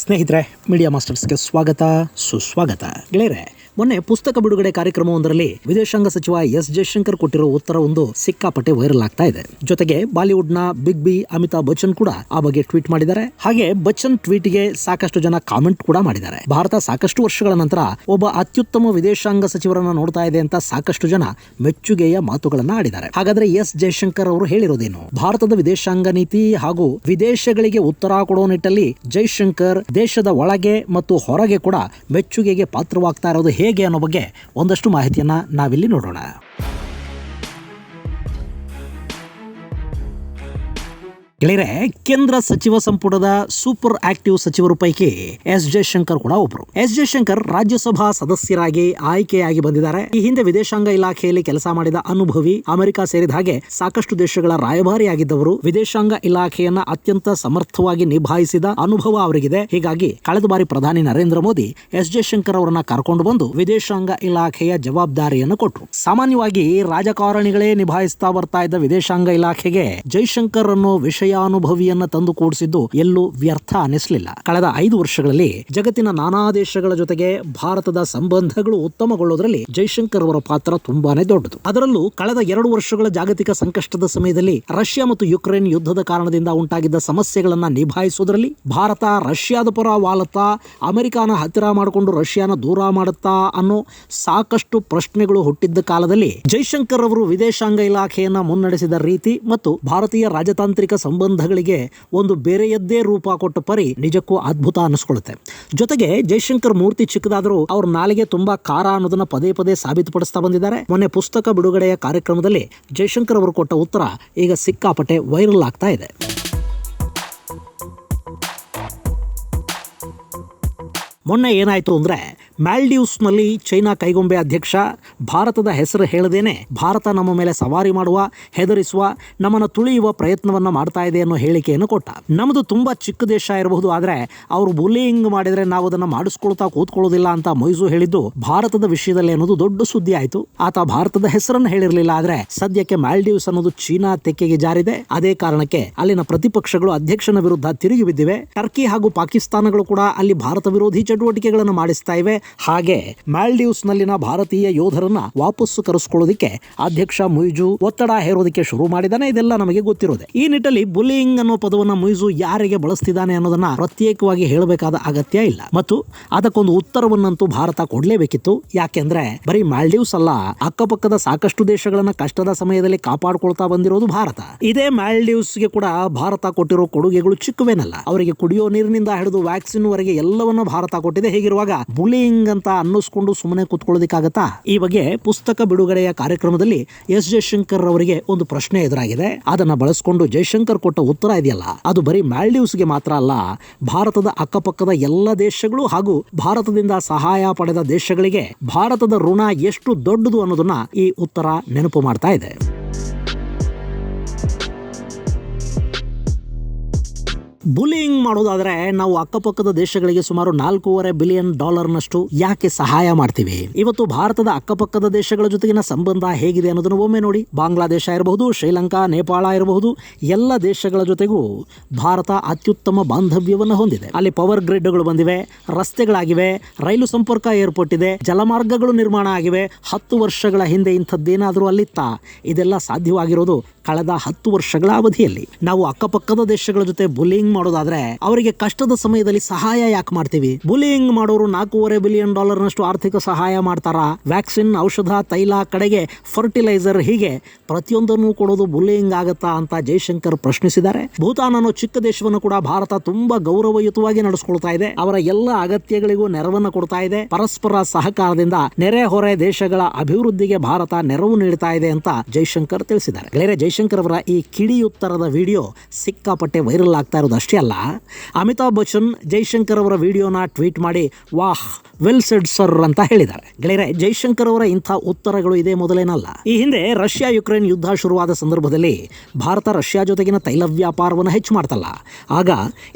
ಸ್ನೇಹಿತರೆ, ಮೀಡಿಯಾ ಮಾಸ್ಟರ್ಸ್ಗೆ ಸ್ವಾಗತ ಸುಸ್ವಾಗತ. ಗೆಳೆಯರೆ, ಮೊನ್ನೆ ಪುಸ್ತಕ ಬಿಡುಗಡೆ ಕಾರ್ಯಕ್ರಮವೊಂದರಲ್ಲಿ ವಿದೇಶಾಂಗ ಸಚಿವ ಎಸ್ ಜಯಶಂಕರ್ ಕೊಟ್ಟಿರೋ ಉತ್ತರ ಒಂದು ಸಿಕ್ಕಾಪಟ್ಟೆ ವೈರಲ್ ಆಗ್ತಾ ಇದೆ. ಜೊತೆಗೆ ಬಾಲಿವುಡ್ ನ ಬಿಗ್ ಬಿ ಅಮಿತಾಬ್ ಬಚ್ಚನ್ ಕೂಡ ಆ ಬಗ್ಗೆ ಟ್ವೀಟ್ ಮಾಡಿದ್ದಾರೆ. ಹಾಗೆ ಬಚ್ಚನ್ ಟ್ವೀಟ್ ಗೆ ಸಾಕಷ್ಟು ಜನ ಕಾಮೆಂಟ್ ಕೂಡ ಮಾಡಿದ್ದಾರೆ. ಭಾರತ ಸಾಕಷ್ಟು ವರ್ಷಗಳ ನಂತರ ಒಬ್ಬ ಅತ್ಯುತ್ತಮ ವಿದೇಶಾಂಗ ಸಚಿವರನ್ನ ನೋಡ್ತಾ ಇದೆ ಅಂತ ಸಾಕಷ್ಟು ಜನ ಮೆಚ್ಚುಗೆಯ ಮಾತುಗಳನ್ನ ಆಡಿದ್ದಾರೆ. ಹಾಗಾದ್ರೆ ಎಸ್ ಜಯಶಂಕರ್ ಅವರು ಹೇಳಿರೋದೇನು? ಭಾರತದ ವಿದೇಶಾಂಗ ನೀತಿ ಹಾಗೂ ವಿದೇಶಗಳಿಗೆ ಉತ್ತರ ಕೊಡೋ ನಿಟ್ಟಲ್ಲಿ ಜಯಶಂಕರ್ ದೇಶದ ಒಳಗೆ ಮತ್ತು ಹೊರಗೆ ಕೂಡ ಮೆಚ್ಚುಗೆಗೆ ಪಾತ್ರವಾಗ್ತಾ ಇರೋದು ಹೇಗೆ ಅನ್ನೋ ಬಗ್ಗೆ ಒಂದಷ್ಟು ಮಾಹಿತಿಯನ್ನ ನಾವಿಲ್ಲಿ ನೋಡೋಣ. ಗೆಳೆಯರೆ, ಕೇಂದ್ರ ಸಚಿವ ಸಂಪುಟದ ಸೂಪರ್ ಆಕ್ಟಿವ್ ಸಚಿವರು ಪೈಕಿ ಎಸ್ ಜಯಶಂಕರ್ ಕೂಡ ಒಬ್ರು. ಎಸ್ ಜಯಶಂಕರ್ ರಾಜ್ಯಸಭಾ ಸದಸ್ಯರಾಗಿ ಆಯ್ಕೆಯಾಗಿ ಬಂದಿದ್ದಾರೆ. ಈ ಹಿಂದೆ ವಿದೇಶಾಂಗ ಇಲಾಖೆಯಲ್ಲಿ ಕೆಲಸ ಮಾಡಿದ ಅನುಭವಿ, ಅಮೆರಿಕ ಸೇರಿದ ಹಾಗೆ ಸಾಕಷ್ಟು ದೇಶಗಳ ರಾಯಭಾರಿಯಾಗಿದ್ದವರು, ವಿದೇಶಾಂಗ ಇಲಾಖೆಯನ್ನ ಅತ್ಯಂತ ಸಮರ್ಥವಾಗಿ ನಿಭಾಯಿಸಿದ ಅನುಭವ ಅವರಿಗಿದೆ. ಹೀಗಾಗಿ ಕಳೆದ ಬಾರಿ ಪ್ರಧಾನಿ ನರೇಂದ್ರ ಮೋದಿ ಎಸ್ ಜಯಶಂಕರ್ ಅವರನ್ನ ಕರ್ಕೊಂಡು ಬಂದು ವಿದೇಶಾಂಗ ಇಲಾಖೆಯ ಜವಾಬ್ದಾರಿಯನ್ನು ಕೊಟ್ಟರು. ಸಾಮಾನ್ಯವಾಗಿ ರಾಜಕಾರಣಿಗಳೇ ನಿಭಾಯಿಸ್ತಾ ಬರ್ತಾ ಇದ್ದ ವಿದೇಶಾಂಗ ಇಲಾಖೆಗೆ ಜಯಶಂಕರ್ ಅನ್ನೋ ಅನುಭವಿಯನ್ನ ತಂದು ಕೂಡಿಸಿದ್ದು ಎಲ್ಲೂ ವ್ಯರ್ಥ ಅನಿಸಲಿಲ್ಲ. ಕಳೆದ 5 ವರ್ಷಗಳಲ್ಲಿ ಜಗತ್ತಿನ ನಾನಾ ದೇಶಗಳ ಜೊತೆಗೆ ಭಾರತದ ಸಂಬಂಧಗಳು ಉತ್ತಮಗೊಳ್ಳೋದ್ರಲ್ಲಿ ಜಯಶಂಕರ್ ಅವರ ಪಾತ್ರ ತುಂಬಾನೇ ದೊಡ್ಡದು. ಅದರಲ್ಲೂ ಕಳೆದ 2 ವರ್ಷಗಳ ಜಾಗತಿಕ ಸಂಕಷ್ಟದ ಸಮಯದಲ್ಲಿ ರಷ್ಯಾ ಮತ್ತು ಯುಕ್ರೇನ್ ಯುದ್ಧದ ಕಾರಣದಿಂದ ಉಂಟಾಗಿದ್ದ ಸಮಸ್ಯೆಗಳನ್ನ ನಿಭಾಯಿಸುವುದರಲ್ಲಿ ಭಾರತ ರಷ್ಯಾದ ಪರ ವಾಲುತ್ತಾ, ಅಮೆರಿಕಾನ ಹತ್ತಿರ ಮಾಡಿಕೊಂಡು ರಷ್ಯಾನ ದೂರ ಮಾಡುತ್ತಾ ಅನ್ನೋ ಸಾಕಷ್ಟು ಪ್ರಶ್ನೆಗಳು ಹುಟ್ಟಿದ್ದ ಕಾಲದಲ್ಲಿ ಜಯಶಂಕರ್ ಅವರು ವಿದೇಶಾಂಗ ಇಲಾಖೆಯನ್ನ ಮುನ್ನಡೆಸಿದ ರೀತಿ ಮತ್ತು ಭಾರತೀಯ ರಾಜತಾಂತ್ರಿಕ ಸಂಬಂಧಗಳಿಗೆ ಒಂದು ಬೇರೆಯದ್ದೇ ರೂಪ ಕೊಟ್ಟ ಪರಿ ನಿಜಕ್ಕೂ ಅದ್ಭುತ ಅನಿಸ್ಕೊಳ್ಳುತ್ತೆ. ಜೊತೆಗೆ ಜಯಶಂಕರ್ ಮೂರ್ತಿ ಚಿಕ್ಕದಾದರೂ ಅವ್ರ ನಾಲಿಗೆ ತುಂಬಾ ಖಾರ ಅನ್ನೋದನ್ನ ಪದೇ ಪದೇ ಸಾಬೀತುಪಡಿಸ್ತಾ ಬಂದಿದ್ದಾರೆ. ಮೊನ್ನೆ ಪುಸ್ತಕ ಬಿಡುಗಡೆಯ ಕಾರ್ಯಕ್ರಮದಲ್ಲಿ ಜಯಶಂಕರ್ ಅವರು ಕೊಟ್ಟ ಉತ್ತರ ಈಗ ಸಿಕ್ಕಾಪಟ್ಟೆ ವೈರಲ್ ಆಗ್ತಾ ಇದೆ. ಮೊನ್ನೆ ಏನಾಯ್ತು ಅಂದ್ರೆ, ಮಾಲ್ಡೀವ್ಸ್ನಲ್ಲಿ ಚೈನಾ ಕೈಗೊಂಬೆ ಅಧ್ಯಕ್ಷ ಭಾರತದ ಹೆಸರು ಹೇಳದೇನೆ ಭಾರತ ನಮ್ಮ ಮೇಲೆ ಸವಾರಿ ಮಾಡುವ, ಹೆದರಿಸುವ, ನಮ್ಮನ್ನು ತುಳಿಯುವ ಪ್ರಯತ್ನವನ್ನ ಮಾಡ್ತಾ ಇದೆ ಅನ್ನೋ ಹೇಳಿಕೆಯನ್ನು ಕೊಟ್ಟ. ನಮ್ಮದು ತುಂಬಾ ಚಿಕ್ಕ ದೇಶ ಇರಬಹುದು, ಆದ್ರೆ ಅವರು ಬುಲಿಂಗ್ ಮಾಡಿದ್ರೆ ನಾವು ಅದನ್ನ ಮಾಡಿಸ್ಕೊಳ್ತಾ ಕೂತ್ಕೊಳ್ಳೋದಿಲ್ಲ ಅಂತ ಮೊಯ್ಸು ಹೇಳಿದ್ದು ಭಾರತದ ವಿಷಯದಲ್ಲಿ ಅನ್ನೋದು ದೊಡ್ಡ ಸುದ್ದಿ ಆಯ್ತು. ಆತ ಭಾರತದ ಹೆಸರನ್ನು ಹೇಳಿರಲಿಲ್ಲ, ಆದ್ರೆ ಸದ್ಯಕ್ಕೆ ಮಾಲ್ಡೀವ್ಸ್ ಅನ್ನೋದು ಚೀನಾ ತೆಕ್ಕೆಗೆ ಜಾರಿದೆ. ಅದೇ ಕಾರಣಕ್ಕೆ ಅಲ್ಲಿನ ಪ್ರತಿಪಕ್ಷಗಳು ಅಧ್ಯಕ್ಷನ ವಿರುದ್ಧ ತಿರುಗಿ ಬಿದ್ದಿವೆ. ಟರ್ಕಿ ಹಾಗೂ ಪಾಕಿಸ್ತಾನಗಳು ಕೂಡ ಅಲ್ಲಿ ಭಾರತ ವಿರೋಧಿ ಚಟುವಟಿಕೆಗಳನ್ನು ಮಾಡಿಸ್ತಾ ಇವೆ. ಹಾಗೆ ಮಾಲ್ಡೀವ್ಸ್ ನಲ್ಲಿನ ಭಾರತೀಯ ಯೋಧರನ್ನ ವಾಪಸ್ಸು ಕರೆಸ್ಕೊಳ್ಳೋದಕ್ಕೆ ಅಧ್ಯಕ್ಷ ಮುಯ್ಜು ಒತ್ತಡ ಹೇರೋದಕ್ಕೆ ಶುರು ಮಾಡಿದಾನೆ. ಇದೆಲ್ಲ ನಮಗೆ ಗೊತ್ತಿರೋದೆ. ಈ ನಿಟ್ಟಲ್ಲಿ ಬುಲಿಂಗ್ ಅನ್ನೋ ಪದವನ್ನ ಮುಯ್ಜು ಯಾರಿಗೆ ಬಳಸ್ತಿದ್ದಾನೆ ಅನ್ನೋದನ್ನ ಪ್ರತ್ಯೇಕವಾಗಿ ಹೇಳಬೇಕಾದ ಅಗತ್ಯ ಇಲ್ಲ ಮತ್ತು ಅದಕ್ಕೊಂದು ಉತ್ತರವನ್ನಂತೂ ಭಾರತ ಕೊಡ್ಲೇಬೇಕಿತ್ತು. ಯಾಕೆಂದ್ರೆ ಬರೀ ಮಾಲ್ಡೀವ್ಸ್ ಅಲ್ಲ, ಅಕ್ಕಪಕ್ಕದ ಸಾಕಷ್ಟು ದೇಶಗಳನ್ನ ಕಷ್ಟದ ಸಮಯದಲ್ಲಿ ಕಾಪಾಡ್ಕೊಳ್ತಾ ಬಂದಿರೋದು ಭಾರತ. ಇದೇ ಮಾಲ್ಡೀವ್ಸ್ಗೆ ಕೂಡ ಭಾರತ ಕೊಟ್ಟಿರೋ ಕೊಡುಗೆಗಳು ಚಿಕ್ಕವೇನಲ್ಲ. ಅವರಿಗೆ ಕುಡಿಯೋ ನೀರಿನಿಂದ ಹಿಡಿದು ವ್ಯಾಕ್ಸಿನ್ ವರೆಗೆ ಎಲ್ಲವನ್ನ ಭಾರತ ಕೊಟ್ಟಿದೆ. ಹೀಗಿರುವಾಗ ಬುಲಿಂಗ್ ಅಂತ ಅನ್ನಿಸ್ಕೊಂಡು ಸುಮ್ಮನೆ ಕೂತ್ಕೊಳ್ಳೋದಕ್ಕಾಗತ್ತಾ? ಈ ಬಗ್ಗೆ ಪುಸ್ತಕ ಬಿಡುಗಡೆಯ ಕಾರ್ಯಕ್ರಮದಲ್ಲಿ ಎಸ್ ಜಯಶಂಕರ್ ಅವರಿಗೆ ಒಂದು ಪ್ರಶ್ನೆ ಎದುರಾಗಿದೆ. ಅದನ್ನ ಬಳಸಿಕೊಂಡು ಜಯಶಂಕರ್ ಕೊಟ್ಟ ಉತ್ತರ ಇದೆಯಲ್ಲ, ಅದು ಬರೀ ಮಾಲ್ಡೀವ್ಸ್ಗೆ ಮಾತ್ರ ಅಲ್ಲ, ಭಾರತದ ಅಕ್ಕಪಕ್ಕದ ಎಲ್ಲ ದೇಶಗಳು ಹಾಗೂ ಭಾರತದಿಂದ ಸಹಾಯ ಪಡೆದ ದೇಶಗಳಿಗೆ ಭಾರತದ ಋಣ ಎಷ್ಟು ದೊಡ್ಡದು ಅನ್ನೋದನ್ನ ಈ ಉತ್ತರ ನೆನಪು ಮಾಡ್ತಾ ಇದೆ. ಬುಲಿಂಗ್ ಮಾಡೋದಾದ್ರೆ ನಾವು ಅಕ್ಕಪಕ್ಕದ ದೇಶಗಳಿಗೆ ಸುಮಾರು $4.5 ಬಿಲಿಯನ್ ಯಾಕೆ ಸಹಾಯ ಮಾಡ್ತೀವಿ? ಇವತ್ತು ಭಾರತದ ಅಕ್ಕಪಕ್ಕದ ದೇಶಗಳ ಜೊತೆಗಿನ ಸಂಬಂಧ ಹೇಗಿದೆ ಅನ್ನೋದನ್ನು ಒಮ್ಮೆ ನೋಡಿ. ಬಾಂಗ್ಲಾದೇಶ ಇರಬಹುದು, ಶ್ರೀಲಂಕಾ, ನೇಪಾಳ ಇರಬಹುದು, ಎಲ್ಲ ದೇಶಗಳ ಜೊತೆಗೂ ಭಾರತ ಅತ್ಯುತ್ತಮ ಬಾಂಧವ್ಯವನ್ನು ಹೊಂದಿದೆ. ಅಲ್ಲಿ ಪವರ್ ಗ್ರಿಡ್ಗಳು ಬಂದಿವೆ, ರಸ್ತೆಗಳಾಗಿವೆ, ರೈಲು ಸಂಪರ್ಕ ಏರ್ಪಟ್ಟಿದೆ, ಜಲಮಾರ್ಗಗಳು ನಿರ್ಮಾಣ ಆಗಿವೆ. 10 ವರ್ಷಗಳ ಹಿಂದೆ ಇಂಥದ್ದೇನಾದರೂ ಅಲ್ಲಿತ್ತಾ? ಇದೆಲ್ಲ ಸಾಧ್ಯವಾಗಿರೋದು ಕಳೆದ 10 ವರ್ಷಗಳ ಅವಧಿಯಲ್ಲಿ. ನಾವು ಅಕ್ಕಪಕ್ಕದ ದೇಶಗಳ ಜೊತೆ ಬುಲಿಂಗ್ ಮಾಡೋದಾದ್ರೆ ಅವರಿಗೆ ಕಷ್ಟದ ಸಮಯದಲ್ಲಿ ಸಹಾಯ ಯಾಕೆ ಮಾಡ್ತೀವಿ? ಬುಲಿಂಗ್ ಮಾಡೋರು $4.5 ಬಿಲಿಯನ್ ಆರ್ಥಿಕ ಸಹಾಯ ಮಾಡ್ತಾರಾ? ವ್ಯಾಕ್ಸಿನ್, ಔಷಧ, ತೈಲ, ಕಡೆಗೆ ಫರ್ಟಿಲೈಸರ್, ಹೀಗೆ ಪ್ರತಿಯೊಂದನ್ನು ಕೊಡೋದು ಬುಲಿಂಗ್ ಆಗತ್ತಾ ಅಂತ ಜಯಶಂಕರ್ ಪ್ರಶ್ನಿಸಿದ್ದಾರೆ. ಭೂತಾನ್ ಅನ್ನೋ ಚಿಕ್ಕ ದೇಶವನ್ನು ಕೂಡ ಭಾರತ ತುಂಬಾ ಗೌರವಯುತವಾಗಿ ನಡೆಸ್ಕೊಳ್ತಾ ಇದೆ. ಅವರ ಎಲ್ಲ ಅಗತ್ಯಗಳಿಗೂ ನೆರವನ್ನು ಕೊಡ್ತಾ ಇದೆ. ಪರಸ್ಪರ ಸಹಕಾರದಿಂದ ನೆರೆಹೊರೆ ದೇಶಗಳ ಅಭಿವೃದ್ಧಿಗೆ ಭಾರತ ನೆರವು ನೀಡ್ತಾ ಇದೆ ಅಂತ ಜಯಶಂಕರ್ ತಿಳಿಸಿದ್ದಾರೆ. ಗೆಳೆಯರೆ, ಜಯಶಂಕರ್ ಅವರ ಈ ಕಿಡಿಯುತ್ತರದ ವಿಡಿಯೋ ಸಿಕ್ಕಾಪಟ್ಟೆ ವೈರಲ್ ಆಗ್ತಾ ಇರೋದು ಅಷ್ಟೇ ಅಲ್ಲ, ಅಮಿತಾಬ್ ಬಚ್ಚನ್ ಜಯಶಂಕರ್ ಅವರ ವಿಡಿಯೋನ ಟ್ವೀಟ್ ಮಾಡಿ ವಾಹ್, ವೆಲ್ ಸೆಡ್ ಸರ್ ಅಂತ ಹೇಳಿದ್ದಾರೆ. ಗೆಳೆಯರೆ, ಜಯಶಂಕರ್ ಅವರ ಇಂಥ ಉತ್ತರಗಳು ಇದೇ ಮೊದಲೇನಲ್ಲ. ಈ ಹಿಂದೆ ರಷ್ಯಾ ಯುಕ್ರೇನ್ ಯುದ್ಧ ಶುರುವಾದ ಸಂದರ್ಭದಲ್ಲಿ ಭಾರತ ರಷ್ಯಾ ಜೊತೆಗಿನ ತೈಲ ವ್ಯಾಪಾರವನ್ನು ಹೆಚ್ಚು ಮಾಡ್ತಲ್ಲ, ಆಗ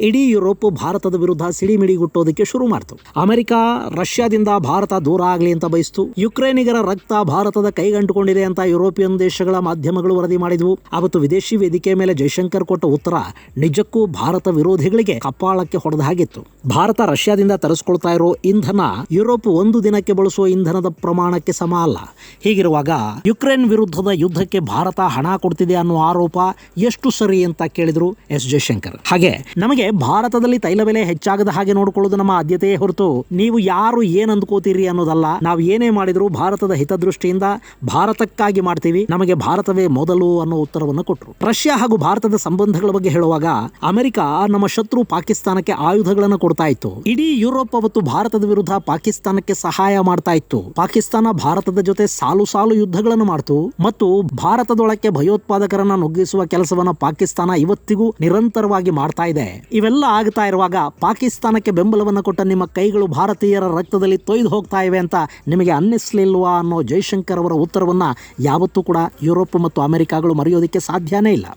ಇಡೀ ಯುರೋಪ್ ಭಾರತದ ವಿರುದ್ಧ ಸಿಡಿಮಿಡಿಗುಟ್ಟೋದಕ್ಕೆ ಶುರು ಮಾಡ್ತು. ಅಮೆರಿಕ ರಷ್ಯಾದಿಂದ ಭಾರತ ದೂರ ಆಗಲಿ ಅಂತ ಬಯಸ್ತು. ಯುಕ್ರೇನಿಗರ ರಕ್ತ ಭಾರತದ ಕೈಗಂಟುಕೊಂಡಿದೆ ಅಂತ ಯುರೋಪಿಯನ್ ದೇಶಗಳ ಮಾಧ್ಯಮಗಳು ವರದಿ ಮಾಡಿದ್ವು. ಅವತ್ತು ವಿದೇಶಿ ವೇದಿಕೆ ಮೇಲೆ ಜಯಶಂಕರ್ ಕೊಟ್ಟ ಉತ್ತರ ನಿಜಕ್ಕೂ ಭಾರತ ಭಾರತ ವಿರೋಧಿಗಳಿಗೆ ಕಪಾಳಕ್ಕೆ ಹೊಡೆದ ಹಾಗಿತ್ತು. ಭಾರತ ರಷ್ಯಾದಿಂದ ತರಿಸ್ಕೊಳ್ತಾ ಇರೋ ಇಂಧನ ಯುರೋಪ್ ಒಂದು ದಿನಕ್ಕೆ ಬಳಸುವ ಇಂಧನದ ಪ್ರಮಾಣಕ್ಕೆ ಸಮ ಅಲ್ಲ. ಹೀಗಿರುವಾಗ ಯುಕ್ರೇನ್ ವಿರುದ್ಧದ ಯುದ್ಧಕ್ಕೆ ಭಾರತ ಹಣ ಕೊಡ್ತಿದೆ ಅನ್ನೋ ಆರೋಪ ಎಷ್ಟು ಸರಿ ಅಂತ ಕೇಳಿದ್ರು ಎಸ್ ಜಯಶಂಕರ್. ಹಾಗೆ ನಮಗೆ ಭಾರತದಲ್ಲಿ ತೈಲ ಬೆಲೆ ಹೆಚ್ಚಾಗದ ಹಾಗೆ ನೋಡಿಕೊಳ್ಳೋದು ನಮ್ಮ ಆದ್ಯತೆಯೇ ಹೊರತು ನೀವು ಯಾರು ಏನ್ ಅಂದ್ಕೋತೀರಿ ಅನ್ನೋದಲ್ಲ. ನಾವು ಏನೇ ಮಾಡಿದ್ರು ಭಾರತದ ಹಿತದೃಷ್ಟಿಯಿಂದ ಭಾರತಕ್ಕಾಗಿ ಮಾಡ್ತೀವಿ, ನಮಗೆ ಭಾರತವೇ ಮೊದಲು ಅನ್ನೋ ಉತ್ತರವನ್ನು ಕೊಟ್ಟರು. ರಷ್ಯಾ ಹಾಗೂ ಭಾರತದ ಸಂಬಂಧಗಳ ಬಗ್ಗೆ ಹೇಳುವಾಗ ಅಮೆರಿಕ ನಮ್ಮ ಶತ್ರು ಪಾಕಿಸ್ತಾನಕ್ಕೆ ಆಯುಧಗಳನ್ನು ಕೊಡ್ತಾ ಇತ್ತು. ಇಡೀ ಯುರೋಪ್ ಅವತ್ತು ಭಾರತದ ವಿರುದ್ಧ ಪಾಕಿಸ್ತಾನಕ್ಕೆ ಸಹಾಯ ಮಾಡ್ತಾ ಇತ್ತು. ಪಾಕಿಸ್ತಾನ ಭಾರತದ ಜೊತೆ ಸಾಲು ಸಾಲು ಯುದ್ಧಗಳನ್ನು ಮಾಡ್ತು ಮತ್ತು ಭಾರತದೊಳಕ್ಕೆ ಭಯೋತ್ಪಾದಕರನ್ನ ನುಗ್ಗಿಸುವ ಕೆಲಸವನ್ನ ಪಾಕಿಸ್ತಾನ ಇವತ್ತಿಗೂ ನಿರಂತರವಾಗಿ ಮಾಡ್ತಾ ಇದೆ. ಇವೆಲ್ಲ ಆಗ್ತಾ ಇರುವಾಗ ಪಾಕಿಸ್ತಾನಕ್ಕೆ ಬೆಂಬಲವನ್ನು ಕೊಟ್ಟ ನಿಮ್ಮ ಕೈಗಳು ಭಾರತೀಯರ ರಕ್ತದಲ್ಲಿ ತೊಯ್ದು ಹೋಗ್ತಾ ಇವೆ ಅಂತ ನಿಮಗೆ ಅನ್ನಿಸ್ಲಿಲ್ವಾ ಅನ್ನೋ ಜೈಶಂಕರ್ ಅವರ ಉತ್ತರವನ್ನ ಯಾವತ್ತೂ ಕೂಡ ಯುರೋಪ್ ಮತ್ತು ಅಮೆರಿಕಗಳು ಮರೆಯೋದಕ್ಕೆ ಸಾಧ್ಯನೇ ಇಲ್ಲ.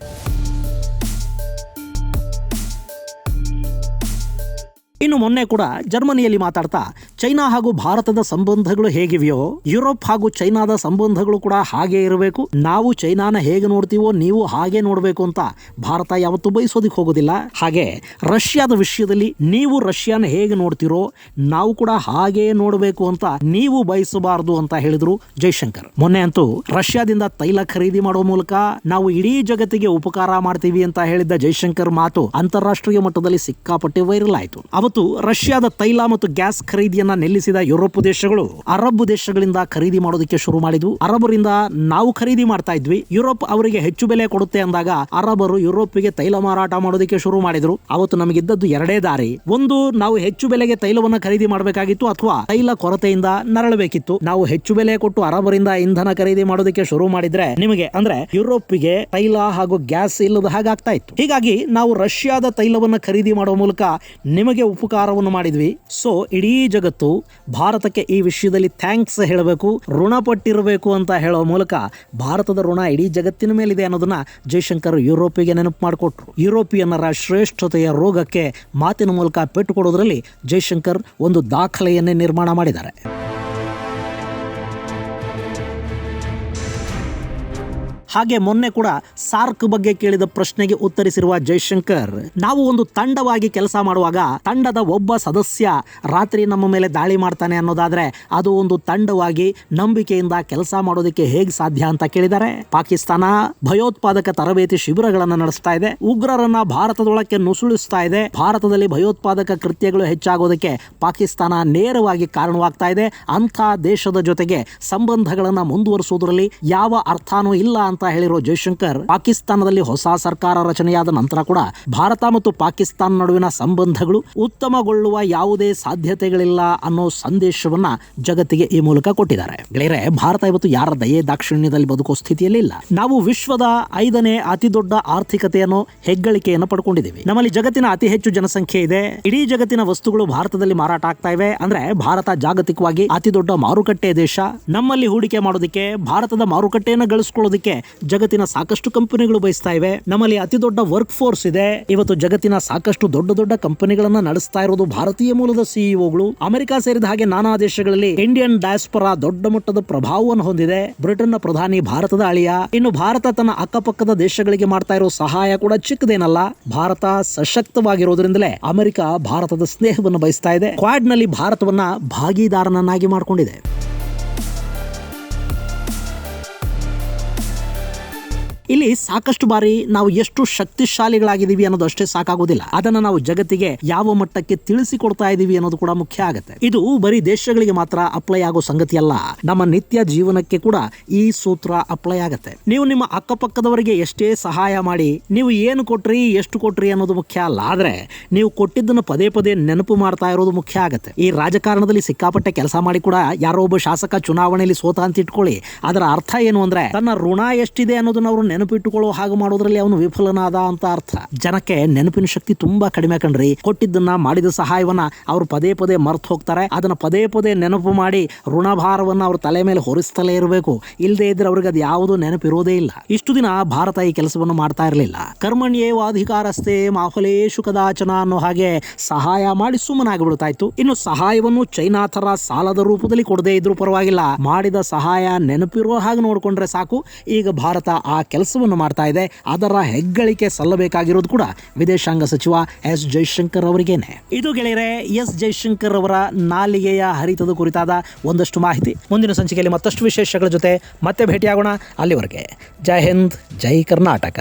ಇನ್ನು ಮೊನ್ನೆ ಕೂಡ ಜರ್ಮನಿಯಲ್ಲಿ ಮಾತಾಡ್ತಾ ಚೈನಾ ಹಾಗೂ ಭಾರತದ ಸಂಬಂಧಗಳು ಹೇಗಿವೆಯೋ ಯುರೋಪ್ ಹಾಗೂ ಚೈನಾದ ಸಂಬಂಧಗಳು ಕೂಡ ಹಾಗೆ ಇರಬೇಕು, ನಾವು ಚೈನಾನ ಹೇಗೆ ನೋಡ್ತೀವೋ ನೀವು ಹಾಗೆ ನೋಡಬೇಕು ಅಂತ ಭಾರತ ಯಾವತ್ತೂ ಬಯಸೋದಕ್ಕೆ ಹೋಗೋದಿಲ್ಲ. ಹಾಗೆ ರಷ್ಯಾದ ವಿಷಯದಲ್ಲಿ ನೀವು ರಷ್ಯಾನ ಹೇಗೆ ನೋಡ್ತೀರೋ ನಾವು ಕೂಡ ಹಾಗೆ ನೋಡಬೇಕು ಅಂತ ನೀವು ಬಯಸಬಾರದು ಅಂತ ಹೇಳಿದ್ರು ಜೈಶಂಕರ್. ಮೊನ್ನೆ ಅಂತೂ ರಷ್ಯಾದಿಂದ ತೈಲ ಖರೀದಿ ಮಾಡುವ ಮೂಲಕ ನಾವು ಇಡೀ ಜಗತ್ತಿಗೆ ಉಪಕಾರ ಮಾಡ್ತೀವಿ ಅಂತ ಹೇಳಿದ್ದ ಜೈಶಂಕರ್ ಮಾತು ಅಂತಾರಾಷ್ಟ್ರೀಯ ಮಟ್ಟದಲ್ಲಿ ಸಿಕ್ಕಾಪಟ್ಟೆ ವೈರಲ್ ಆಯಿತು. ಅವತ್ತು ರಷ್ಯಾದ ತೈಲ ಮತ್ತು ಗ್ಯಾಸ್ ಖರೀದಿಯನ್ನ ನಿಲ್ಲಿಸಿದ ಯುರೋಪ್ ದೇಶಗಳು ಅರಬ್ ದೇಶಗಳಿಂದ ಖರೀದಿ ಮಾಡೋದಕ್ಕೆ ಶುರು ಮಾಡಿದ್ವು. ಅರಬರಿಂದ ನಾವು ಖರೀದಿ ಮಾಡ್ತಾ ಇದ್ವಿ, ಯುರೋಪ್ ಅವರಿಗೆ ಹೆಚ್ಚು ಬೆಲೆ ಕೊಡುತ್ತೆ ಅಂದಾಗ ಅರಬರು ಯುರೋಪ್ಗೆ ತೈಲ ಮಾರಾಟ ಮಾಡೋದಕ್ಕೆ ಶುರು ಮಾಡಿದ್ರು. ಅವತ್ತು ನಮಗಿದ್ದದ್ದು ಎರಡೇ ದಾರಿ, ಒಂದು ನಾವು ಹೆಚ್ಚು ಬೆಲೆಗೆ ತೈಲವನ್ನ ಖರೀದಿ ಮಾಡಬೇಕಾಗಿತ್ತು ಅಥವಾ ತೈಲ ಕೊರತೆಯಿಂದ ನರಳಬೇಕಿತ್ತು. ನಾವು ಹೆಚ್ಚು ಬೆಲೆ ಕೊಟ್ಟು ಅರಬರಿಂದ ಇಂಧನ ಖರೀದಿ ಮಾಡೋದಕ್ಕೆ ಶುರು ಮಾಡಿದ್ರೆ ನಿಮಗೆ ಅಂದ್ರೆ ಯುರೋಪ್ಗೆ ತೈಲ ಹಾಗೂ ಗ್ಯಾಸ್ ಇಲ್ಲದ ಹಾಗಾಗ್ತಾ ಇತ್ತು. ಹೀಗಾಗಿ ನಾವು ರಷ್ಯಾದ ತೈಲವನ್ನ ಖರೀದಿ ಮಾಡುವ ಮೂಲಕ ನಿಮಗೆ ಉಪಕಾರವನ್ನು ಮಾಡಿದ್ವಿ. ಸೊ ಇಡೀ ಜಗತ್ತು ಭಾರತಕ್ಕೆ ಈ ವಿಷಯದಲ್ಲಿ ಥ್ಯಾಂಕ್ಸ್ ಹೇಳಬೇಕು, ಋಣಪಟ್ಟಿರಬೇಕು ಅಂತ ಹೇಳೋ ಮೂಲಕ ಭಾರತದ ಋಣ ಇಡೀ ಜಗತ್ತಿನ ಮೇಲಿದೆ ಅನ್ನೋದನ್ನ ಜೈಶಂಕರ್ ಯುರೋಪಿಗೆ ನೆನಪು ಮಾಡಿಕೊಟ್ರು. ಯುರೋಪಿಯನ್ನರ ಶ್ರೇಷ್ಠತೆಯ ರೋಗಕ್ಕೆ ಮಾತಿನ ಮೂಲಕ ಪೆಟ್ಟು ಕೊಡೋದ್ರಲ್ಲಿ ಜೈಶಂಕರ್ ಒಂದು ದಾಖಲೆಯನ್ನೇ ನಿರ್ಮಾಣ ಮಾಡಿದ್ದಾರೆ. ಹಾಗೆ ಮೊನ್ನೆ ಕೂಡ ಸಾರ್ಕ್ ಬಗ್ಗೆ ಕೇಳಿದ ಪ್ರಶ್ನೆಗೆ ಉತ್ತರಿಸಿರುವ ಜೈಶಂಕರ್, ನಾವು ಒಂದು ತಂಡವಾಗಿ ಕೆಲಸ ಮಾಡುವಾಗ ತಂಡದ ಒಬ್ಬ ಸದಸ್ಯ ರಾತ್ರಿ ನಮ್ಮ ಮೇಲೆ ದಾಳಿ ಮಾಡ್ತಾನೆ ಅನ್ನೋದಾದ್ರೆ ಅದು ಒಂದು ತಂಡವಾಗಿ ನಂಬಿಕೆಯಿಂದ ಕೆಲಸ ಮಾಡೋದಕ್ಕೆ ಹೇಗೆ ಸಾಧ್ಯ ಅಂತ ಕೇಳಿದ್ದಾರೆ. ಪಾಕಿಸ್ತಾನ ಭಯೋತ್ಪಾದಕ ತರಬೇತಿ ಶಿಬಿರಗಳನ್ನು ನಡೆಸ್ತಾ ಇದೆ, ಉಗ್ರರನ್ನ ಭಾರತದೊಳಕ್ಕೆ ನುಸುಳಿಸ್ತಾ ಇದೆ, ಭಾರತದಲ್ಲಿ ಭಯೋತ್ಪಾದಕ ಕೃತ್ಯಗಳು ಹೆಚ್ಚಾಗೋದಕ್ಕೆ ಪಾಕಿಸ್ತಾನ ನೇರವಾಗಿ ಕಾರಣವಾಗ್ತಾ ಇದೆ. ಅಂಥ ದೇಶದ ಜೊತೆಗೆ ಸಂಬಂಧಗಳನ್ನ ಮುಂದುವರಿಸುವುದರಲ್ಲಿ ಯಾವ ಅರ್ಥನೂ ಇಲ್ಲ ಅಂತ ಹೇಳಿರೋ ಜೈಶಂಕರ್, ಪಾಕಿಸ್ತಾನದಲ್ಲಿ ಹೊಸ ಸರ್ಕಾರ ರಚನೆಯಾದ ನಂತರ ಕೂಡ ಭಾರತ ಮತ್ತು ಪಾಕಿಸ್ತಾನ ನಡುವಿನ ಸಂಬಂಧಗಳು ಉತ್ತಮಗೊಳ್ಳುವ ಯಾವುದೇ ಸಾಧ್ಯತೆಗಳಿಲ್ಲ ಅನ್ನೋ ಸಂದೇಶವನ್ನ ಜಗತ್ತಿಗೆ ಈ ಮೂಲಕ ಕೊಟ್ಟಿದ್ದಾರೆ. ಗೆಳೆಯರೆ, ಭಾರತ ಇವತ್ತು ಯಾರ ದಯೆ ದಾಕ್ಷಿಣ್ಯದಲ್ಲಿ ಬದುಕೋ ಸ್ಥಿತಿಯಲ್ಲಿ ಇಲ್ಲ. ನಾವು ವಿಶ್ವದ 5ನೇ ಅತಿ ದೊಡ್ಡ ಆರ್ಥಿಕತೆಯನ್ನು ಹೆಗ್ಗಳಿಕೆಯನ್ನು ಪಡ್ಕೊಂಡಿದ್ದೀವಿ. ನಮ್ಮಲ್ಲಿ ಜಗತ್ತಿನ ಅತಿ ಹೆಚ್ಚು ಜನಸಂಖ್ಯೆ ಇದೆ. ಇಡೀ ಜಗತ್ತಿನ ವಸ್ತುಗಳು ಭಾರತದಲ್ಲಿ ಮಾರಾಟ ಆಗ್ತಾ ಇವೆ. ಅಂದ್ರೆ ಭಾರತ ಜಾಗತಿಕವಾಗಿ ಅತಿ ದೊಡ್ಡ ಮಾರುಕಟ್ಟೆ ದೇಶ. ನಮ್ಮಲ್ಲಿ ಹೂಡಿಕೆ ಮಾಡೋದಕ್ಕೆ, ಭಾರತದ ಮಾರುಕಟ್ಟೆಯನ್ನು ಗಳಿಸ್ಕೊಳ್ಳೋದಕ್ಕೆ ಜಗತ್ತಿನ ಸಾಕಷ್ಟು ಕಂಪನಿಗಳು ಬಯಸ್ತಾ ಇವೆ. ನಮ್ಮಲ್ಲಿ ಅತಿ ದೊಡ್ಡ ವರ್ಕ್ ಫೋರ್ಸ್ ಇದೆ. ಇವತ್ತು ಜಗತ್ತಿನ ಸಾಕಷ್ಟು ದೊಡ್ಡ ದೊಡ್ಡ ಕಂಪನಿಗಳನ್ನ ನಡೆಸ್ತಾ ಇರೋದು ಭಾರತೀಯ ಮೂಲದ ಸಿಇಒಗಳು. ಅಮೆರಿಕ ಸೇರಿದ ಹಾಗೆ ನಾನಾ ದೇಶಗಳಲ್ಲಿ ಇಂಡಿಯನ್ ಡಯಾಸ್ಪೊರಾ ದೊಡ್ಡ ಮಟ್ಟದ ಪ್ರಭಾವವನ್ನು ಹೊಂದಿದೆ. ಬ್ರಿಟನ್ನ ಪ್ರಧಾನಿ ಭಾರತದ ಅಳಿಯ. ಇನ್ನು ಭಾರತ ತನ್ನ ಅಕ್ಕಪಕ್ಕದ ದೇಶಗಳಿಗೆ ಮಾಡ್ತಾ ಇರೋ ಸಹಾಯ ಕೂಡ ಚಿಕ್ಕದೇನಲ್ಲ. ಭಾರತ ಸಶಕ್ತವಾಗಿರೋದ್ರಿಂದಲೇ ಅಮೆರಿಕ ಭಾರತದ ಸ್ನೇಹವನ್ನು ಬಯಸ್ತಾ ಇದೆ. ಕ್ವಾಡ್ ನಲ್ಲಿ ಭಾರತವನ್ನ ಭಾಗಿದಾರನನ್ನಾಗಿ ಮಾಡಿಕೊಂಡಿದೆ. ಇಲ್ಲಿ ಸಾಕಷ್ಟು ಬಾರಿ ನಾವು ಎಷ್ಟು ಶಕ್ತಿಶಾಲಿಗಳಾಗಿದ್ದೀವಿ ಅನ್ನೋದು ಅಷ್ಟೇ ಸಾಕಾಗೋದಿಲ್ಲ, ಅದನ್ನ ನಾವು ಜಗತ್ತಿಗೆ ಯಾವ ಮಟ್ಟಕ್ಕೆ ತಿಳಿಸಿಕೊಡ್ತಾ ಇದೀವಿ ಅನ್ನೋದು ಕೂಡ ಮುಖ್ಯ ಆಗುತ್ತೆ. ಇದು ಬರೀ ದೇಶಗಳಿಗೆ ಮಾತ್ರ ಅಪ್ಲೈ ಆಗೋ ಸಂಗತಿ ಅಲ್ಲ, ನಮ್ಮ ನಿತ್ಯ ಜೀವನಕ್ಕೆ ಕೂಡ ಈ ಸೂತ್ರ ಅಪ್ಲೈ ಆಗುತ್ತೆ. ನೀವು ನಿಮ್ಮ ಅಕ್ಕಪಕ್ಕದವರಿಗೆ ಎಷ್ಟೇ ಸಹಾಯ ಮಾಡಿ ನೀವು ಏನು ಕೊಟ್ರಿ ಎಷ್ಟು ಕೊಟ್ರಿ ಅನ್ನೋದು ಮುಖ್ಯ ಅಲ್ಲ, ಆದ್ರೆ ನೀವು ಕೊಟ್ಟಿದ್ದನ್ನು ಪದೇ ಪದೇ ನೆನಪು ಮಾಡ್ತಾ ಇರೋದು ಮುಖ್ಯ ಆಗುತ್ತೆ. ಈ ರಾಜಕಾರಣದಲ್ಲಿ ಸಿಕ್ಕಾಪಟ್ಟೆ ಕೆಲಸ ಮಾಡಿ ಕೂಡ ಯಾರೋ ಒಬ್ಬ ಶಾಸಕ ಚುನಾವಣೆಯಲ್ಲಿ ಸೋತ ಅಂತ ಇಟ್ಕೊಳ್ಳಿ, ಅದರ ಅರ್ಥ ಏನು ಅಂದ್ರೆ ತನ್ನ ಋಣ ಎಷ್ಟಿದೆ ಅನ್ನೋದನ್ನ ಅವರು ನೆನಪಿಟ್ಟುಕೊಳ್ಳೋ ಹಾಗೆ ಮಾಡೋದ್ರಲ್ಲಿ ಅವನು ವಿಫಲನಾದ ಅಂತ ಅರ್ಥ. ಜನಕ್ಕೆ ನೆನಪಿನ ಶಕ್ತಿ ತುಂಬಾ ಕಡಿಮೆ ಕಣ್ರಿ. ಕೊಟ್ಟಿದ್ದನ್ನ ಮಾಡಿದ ಸಹಾಯವನ್ನ ಅವರು ಪದೇ ಪದೇ ಮರ್ತು ಹೋಗ್ತಾರೆ. ಅದನ್ನ ಪದೇ ಪದೇ ನೆನಪು ಮಾಡಿ ಋಣಭಾರವನ್ನ ಅವ್ರ ತಲೆ ಮೇಲೆ ಹೊರಿಸ್ತಲೇ ಇರಬೇಕು. ಇಲ್ಲದೆ ಇದ್ರೆ ಅವ್ರಿಗೆ ಅದು ಯಾವುದು ನೆನಪಿರೋದೇ ಇಲ್ಲ. ಇಷ್ಟು ದಿನ ಭಾರತ ಈ ಕೆಲಸವನ್ನು ಮಾಡ್ತಾ ಇರಲಿಲ್ಲ. ಕರ್ಮಣ್ಯೇವಾಧಿಕಾರಸ್ಥೆ ಮಾಫಲೇಶು ಕದಾಚನ ಅನ್ನೋ ಹಾಗೆ ಸಹಾಯ ಮಾಡಿ ಸುಮ್ಮನಾಗಿ ಬಿಡ್ತಾ ಇತ್ತು. ಇನ್ನು ಸಹಾಯವನ್ನು ಚೈನಾ ತರ ಸಾಲದ ರೂಪದಲ್ಲಿ ಕೊಡದೇ ಇದ್ರೂ ಪರವಾಗಿಲ್ಲ, ಮಾಡಿದ ಸಹಾಯ ನೆನಪಿರುವ ಹಾಗೆ ನೋಡ್ಕೊಂಡ್ರೆ ಸಾಕು. ಈಗ ಭಾರತ ಆ ಕೆಲಸ ಕೆಲಸವನ್ನು ಮಾಡ್ತಾ ಇದೆ, ಅದರ ಹೆಗ್ಗಳಿಕೆ ಸಲ್ಲಬೇಕಾಗಿರೋದು ಕೂಡ ವಿದೇಶಾಂಗ ಸಚಿವ ಎಸ್ ಜೈಶಂಕರ್ ಅವರಿಗೇನೆ. ಇದು ಗೆಳೆಯರೆ ಎಸ್ ಜೈಶಂಕರ್ ಅವರ ನಾಲಿಗೆಯ ಹರಿತದ ಕುರಿತಾದ ಒಂದಷ್ಟು ಮಾಹಿತಿ. ಮುಂದಿನ ಸಂಚಿಕೆಯಲ್ಲಿ ಮತ್ತಷ್ಟು ವಿಶೇಷಗಳ ಜೊತೆ ಮತ್ತೆ ಭೇಟಿಯಾಗೋಣ. ಅಲ್ಲಿವರೆಗೆ ಜೈ ಹಿಂದ್, ಜೈ ಕರ್ನಾಟಕ.